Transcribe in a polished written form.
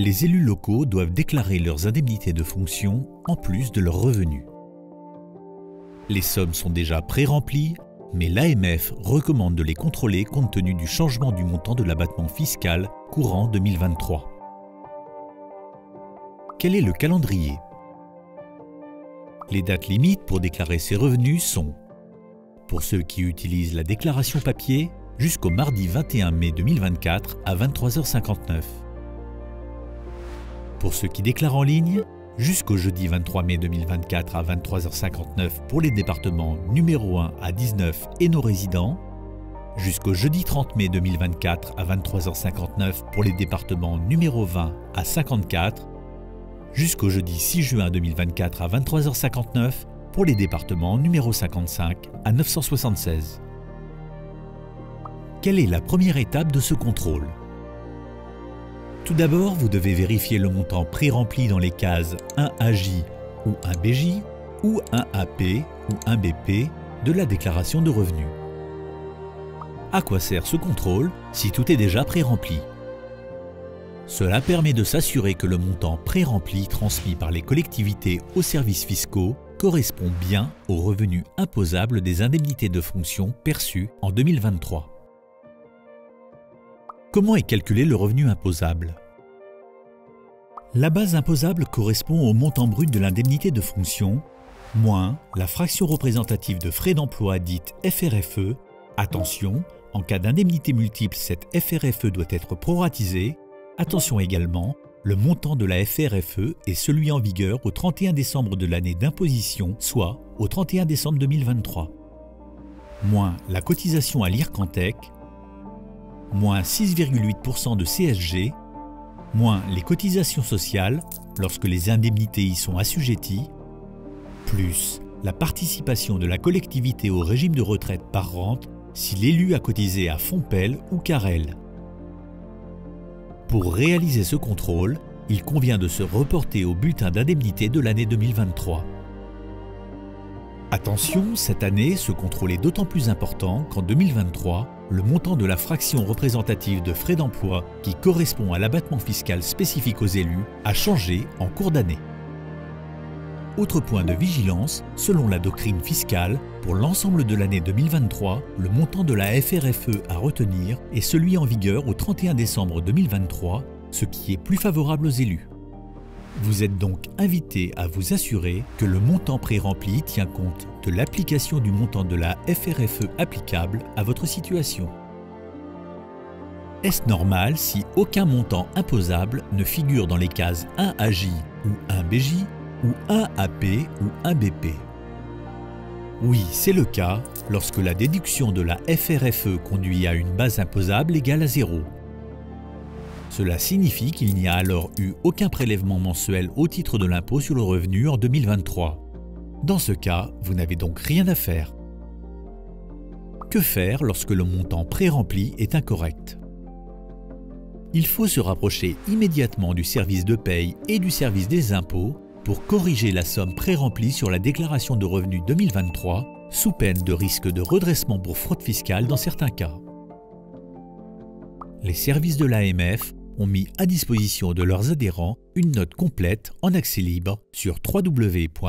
les élus locaux doivent déclarer leurs indemnités de fonction en plus de leurs revenus. Les sommes sont déjà pré-remplies, mais l'AMF recommande de les contrôler compte tenu du changement du montant de l'abattement fiscal courant 2023. Quel est le calendrier? Les dates limites pour déclarer ses revenus sont, pour ceux qui utilisent la déclaration papier, jusqu'au mardi 21 mai 2024 à 23h59. Pour ceux qui déclarent en ligne, jusqu'au jeudi 23 mai 2024 à 23h59 pour les départements numéro 1 à 19 et nos résidents, jusqu'au jeudi 30 mai 2024 à 23h59 pour les départements numéro 20 à 54, jusqu'au jeudi 6 juin 2024 à 23h59 pour les départements numéro 55 à 976. Quelle est la première étape de ce contrôle? Tout d'abord, vous devez vérifier le montant pré-rempli dans les cases 1AJ ou 1BJ ou 1AP ou 1BP de la déclaration de revenus. À quoi sert ce contrôle si tout est déjà pré-rempli? Cela permet de s'assurer que le montant pré-rempli transmis par les collectivités aux services fiscaux correspond bien aux revenus imposables des indemnités de fonction perçues en 2023. Comment est calculé le revenu imposable? La base imposable correspond au montant brut de l'indemnité de fonction, moins la fraction représentative de frais d'emploi dite FRFE. Attention, en cas d'indemnité multiple, cette FRFE doit être proratisée. Attention également, le montant de la FRFE est celui en vigueur au 31 décembre de l'année d'imposition, soit au 31 décembre 2023. Moins la cotisation à l'IRCANTEC, moins 6,8% de CSG, moins les cotisations sociales lorsque les indemnités y sont assujetties, plus la participation de la collectivité au régime de retraite par rente si l'élu a cotisé à Fompel ou Carel. Pour réaliser ce contrôle, il convient de se reporter au bulletin d'indemnité de l'année 2023. Attention, cette année, ce contrôle est d'autant plus important qu'en 2023, le montant de la fraction représentative de frais d'emploi qui correspond à l'abattement fiscal spécifique aux élus a changé en cours d'année. Autre point de vigilance, selon la doctrine fiscale, pour l'ensemble de l'année 2023, le montant de la FRFE à retenir est celui en vigueur au 31 décembre 2023, ce qui est plus favorable aux élus. Vous êtes donc invité à vous assurer que le montant pré-rempli tient compte de l'application du montant de la FRFE applicable à votre situation. Est-ce normal si aucun montant imposable ne figure dans les cases 1AJ ou 1BJ ou 1AP ou 1BP? Oui, c'est le cas lorsque la déduction de la FRFE conduit à une base imposable égale à 0. Cela signifie qu'il n'y a alors eu aucun prélèvement mensuel au titre de l'impôt sur le revenu en 2023. Dans ce cas, vous n'avez donc rien à faire. Que faire lorsque le montant pré-rempli est incorrect? Il faut se rapprocher immédiatement du service de paye et du service des impôts pour corriger la somme pré-remplie sur la déclaration de revenus 2023, sous peine de risque de redressement pour fraude fiscale dans certains cas. Les services de l'AMF ont mis à disposition de leurs adhérents une note complète en accès libre sur www.amf.asso.fr.